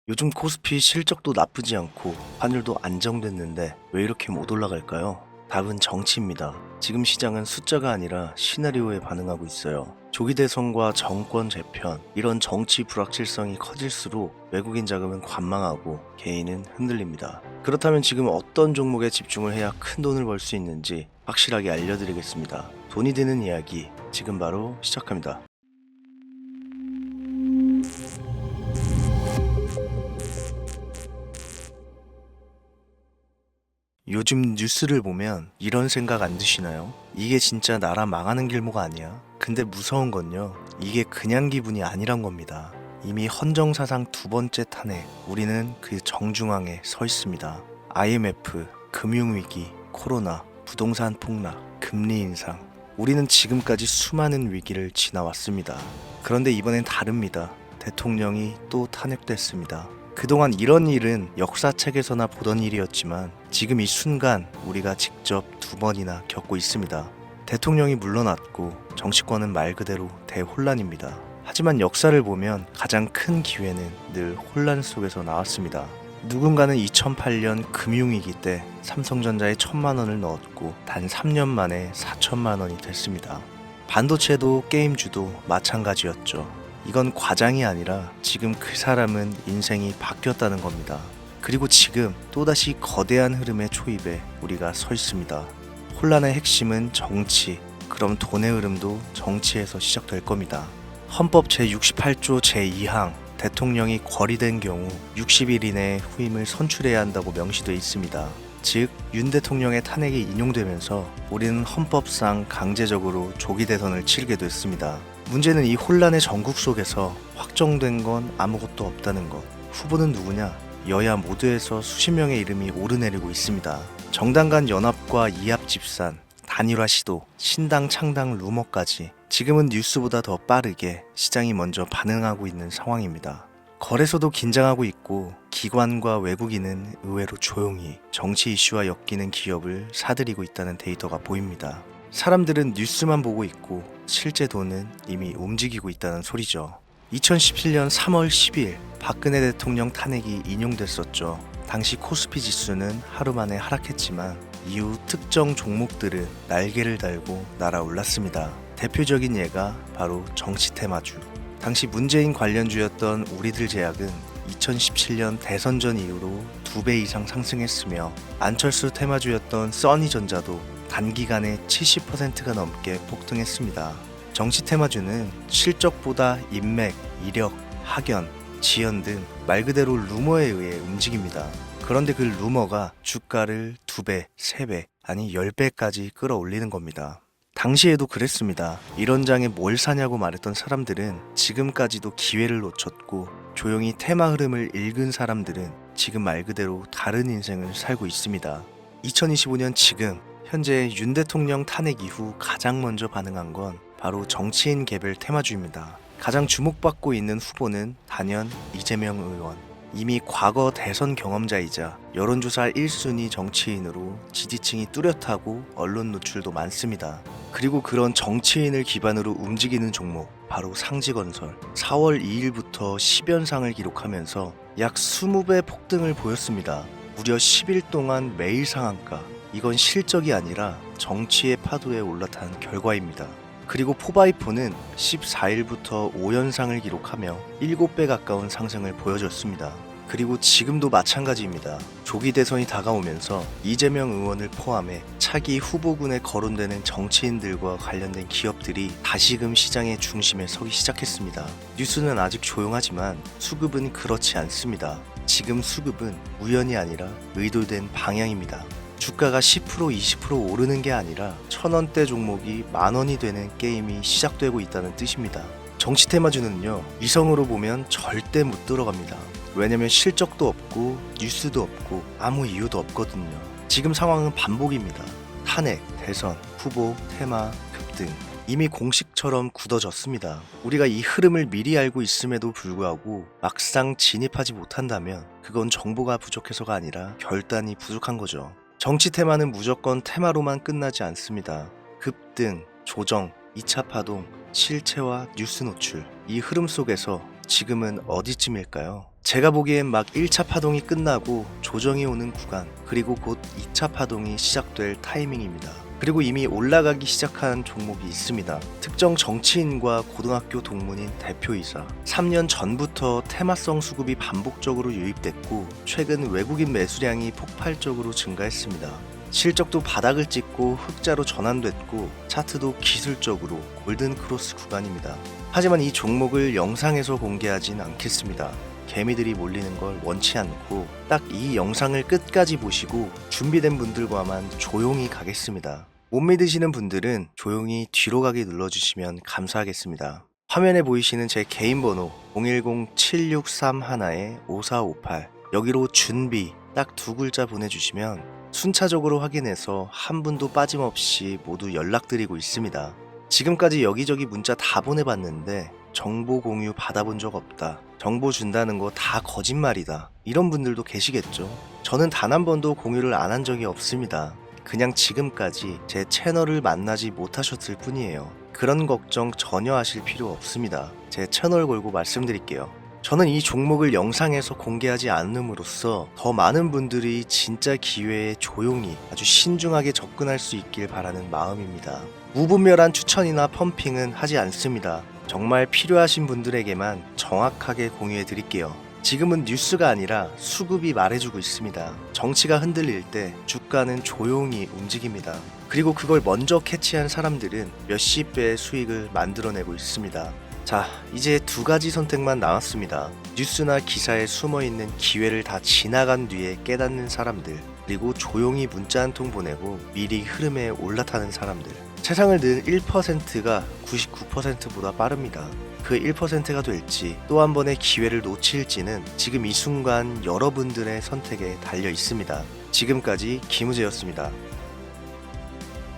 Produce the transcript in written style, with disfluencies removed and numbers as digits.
요즘 코스피 실적도 나쁘지 않고 환율도 안정됐는데 왜 이렇게 못 올라갈까요? 답은 정치입니다. 지금 시장은 숫자가 아니라 시나리오에 반응하고 있어요. 조기 대선과 정권 재편, 이런 정치 불확실성이 커질수록 외국인 자금은 관망하고 개인은 흔들립니다. 그렇다면 지금 어떤 종목에 집중을 해야 큰 돈을 벌 수 있는지 확실하게 알려드리겠습니다. 돈이 되는 이야기 지금 바로 시작합니다. 요즘 뉴스를 보면 이런 생각 안 드시나요? 이게 진짜 나라 망하는 길목 아니야? 근데 무서운 건요, 이게 그냥 기분이 아니란 겁니다. 이미 헌정사상 두 번째 탄핵, 우리는 그 정중앙에 서 있습니다. IMF, 금융위기, 코로나, 부동산 폭락, 금리 인상. 우리는 지금까지 수많은 위기를 지나왔습니다. 그런데 이번엔 다릅니다. 대통령이 또 탄핵됐습니다. 그동안 이런 일은 역사책에서나 보던 일이었지만 지금 이 순간 우리가 직접 두 번이나 겪고 있습니다. 대통령이 물러났고 정치권은 말 그대로 대혼란입니다. 하지만 역사를 보면 가장 큰 기회는 늘 혼란 속에서 나왔습니다. 누군가는 2008년 금융위기 때 삼성전자에 1,000만 원을 넣었고 단 3년 만에 4천만 원이 됐습니다. 반도체도 게임주도 마찬가지였죠. 이건 과장이 아니라 지금 그 사람은 인생이 바뀌었다는 겁니다. 그리고 지금 또다시 거대한 흐름의 초입에 우리가 서 있습니다. 혼란의 핵심은 정치, 그럼 돈의 흐름도 정치에서 시작될 겁니다. 헌법 제68조 제2항, 대통령이 거리된 경우 60일 이내에 후임을 선출해야 한다고 명시되어 있습니다. 즉, 윤 대통령의 탄핵이 인용되면서 우리는 헌법상 강제적으로 조기 대선을 치르게 됐습니다. 문제는 이 혼란의 전국 속에서 확정된 건 아무것도 없다는 것. 후보는 누구냐? 여야 모두에서 수십 명의 이름이 오르내리고 있습니다. 정당 간 연합과 이합 집산, 단일화 시도, 신당 창당 루머까지 지금은 뉴스보다 더 빠르게 시장이 먼저 반응하고 있는 상황입니다. 거래소도 긴장하고 있고 기관과 외국인은 의외로 조용히 정치 이슈와 엮이는 기업을 사들이고 있다는 데이터가 보입니다. 사람들은 뉴스만 보고 있고 실제 돈은 이미 움직이고 있다는 소리죠. 2017년 3월 10일 박근혜 대통령 탄핵이 인용됐었죠. 당시 코스피 지수는 하루 만에 하락했지만 이후 특정 종목들은 날개를 달고 날아올랐습니다. 대표적인 예가 바로 정치 테마주. 당시 문재인 관련주였던 우리들 제약은 2017년 대선 전 이후로 2배 이상 상승했으며 안철수 테마주였던 써니전자도 단기간에 70%가 넘게 폭등했습니다. 정치 테마주는 실적보다 인맥, 이력, 학연, 지연 등 말 그대로 루머에 의해 움직입니다. 그런데 그 루머가 주가를 2배, 3배, 아니 10배까지 끌어올리는 겁니다. 당시에도 그랬습니다. 이런 장에 뭘 사냐고 말했던 사람들은 지금까지도 기회를 놓쳤고 조용히 테마 흐름을 읽은 사람들은 지금 말 그대로 다른 인생을 살고 있습니다. 2025년 지금 현재 윤 대통령 탄핵 이후 가장 먼저 반응한 건 바로 정치인 개별 테마주입니다. 가장 주목받고 있는 후보는 단연 이재명 의원. 이미 과거 대선 경험자이자 여론조사 1순위 정치인으로 지지층이 뚜렷하고 언론 노출도 많습니다. 그리고 그런 정치인을 기반으로 움직이는 종목, 바로 상지건설. 4월 2일부터 10연상을 기록하면서 약 20배 폭등을 보였습니다. 무려 10일 동안 매일 상한가. 이건 실적이 아니라 정치의 파도에 올라탄 결과입니다. 그리고 포바이포는 14일부터 5연상을 기록하며 7배 가까운 상승을 보여줬습니다. 그리고 지금도 마찬가지입니다. 조기 대선이 다가오면서 이재명 의원을 포함해 차기 후보군에 거론되는 정치인들과 관련된 기업들이 다시금 시장의 중심에 서기 시작했습니다. 뉴스는 아직 조용하지만 수급은 그렇지 않습니다. 지금 수급은 우연이 아니라 의도된 방향입니다. 주가가 10% 20% 오르는 게 아니라 1,000원대 종목이 만원이 되는 게임이 시작되고 있다는 뜻입니다. 정치 테마주는요, 위성으로 보면 절대 못 들어갑니다. 왜냐면 실적도 없고 뉴스도 없고 아무 이유도 없거든요. 지금 상황은 반복입니다. 탄핵, 대선, 후보, 테마, 급등. 이미 공식처럼 굳어졌습니다. 우리가 이 흐름을 미리 알고 있음에도 불구하고 막상 진입하지 못한다면 그건 정보가 부족해서가 아니라 결단이 부족한 거죠. 정치 테마는 무조건 테마로만 끝나지 않습니다. 급등, 조정, 2차 파동, 실체와 뉴스 노출. 이 흐름 속에서 지금은 어디쯤일까요? 제가 보기엔 막 1차 파동이 끝나고 조정이 오는 구간, 그리고 곧 2차 파동이 시작될 타이밍입니다. 그리고 이미 올라가기 시작한 종목이 있습니다. 특정 정치인과 고등학교 동문인 대표이사. 3년 전부터 테마성 수급이 반복적으로 유입됐고 최근 외국인 매수량이 폭발적으로 증가했습니다. 실적도 바닥을 찍고 흑자로 전환됐고 차트도 기술적으로 골든크로스 구간입니다. 하지만 이 종목을 영상에서 공개하진 않겠습니다. 개미들이 몰리는 걸 원치 않고 딱 이 영상을 끝까지 보시고 준비된 분들과만 조용히 가겠습니다. 못 믿으시는 분들은 조용히 뒤로 가기 눌러주시면 감사하겠습니다. 화면에 보이시는 제 개인 번호 010-7631-5458 여기로 준비 딱 두 글자 보내주시면 순차적으로 확인해서 한 분도 빠짐없이 모두 연락드리고 있습니다. 지금까지 여기저기 문자 다 보내봤는데 정보 공유 받아본 적 없다. 정보 준다는 거 다 거짓말이다. 이런 분들도 계시겠죠. 저는 단 한 번도 공유를 안 한 적이 없습니다. 그냥 지금까지 제 채널을 만나지 못하셨을 뿐이에요. 그런 걱정 전혀 하실 필요 없습니다. 제 채널 걸고 말씀드릴게요. 저는 이 종목을 영상에서 공개하지 않음으로써 더 많은 분들이 진짜 기회에 조용히 아주 신중하게 접근할 수 있길 바라는 마음입니다. 무분별한 추천이나 펌핑은 하지 않습니다. 정말 필요하신 분들에게만 정확하게 공유해 드릴게요. 지금은 뉴스가 아니라 수급이 말해주고 있습니다. 정치가 흔들릴 때 주가는 조용히 움직입니다. 그리고 그걸 먼저 캐치한 사람들은 몇십 배의 수익을 만들어내고 있습니다. 자, 이제 두 가지 선택만 남았습니다. 뉴스나 기사에 숨어있는 기회를 다 지나간 뒤에 깨닫는 사람들, 그리고 조용히 문자 한 통 보내고 미리 흐름에 올라타는 사람들. 세상을 는 1%가 99%보다 빠릅니다. 그 1%가 될지 또 한 번의 기회를 놓칠지는 지금 이 순간 여러분들의 선택에 달려 있습니다. 지금까지 김우재였습니다.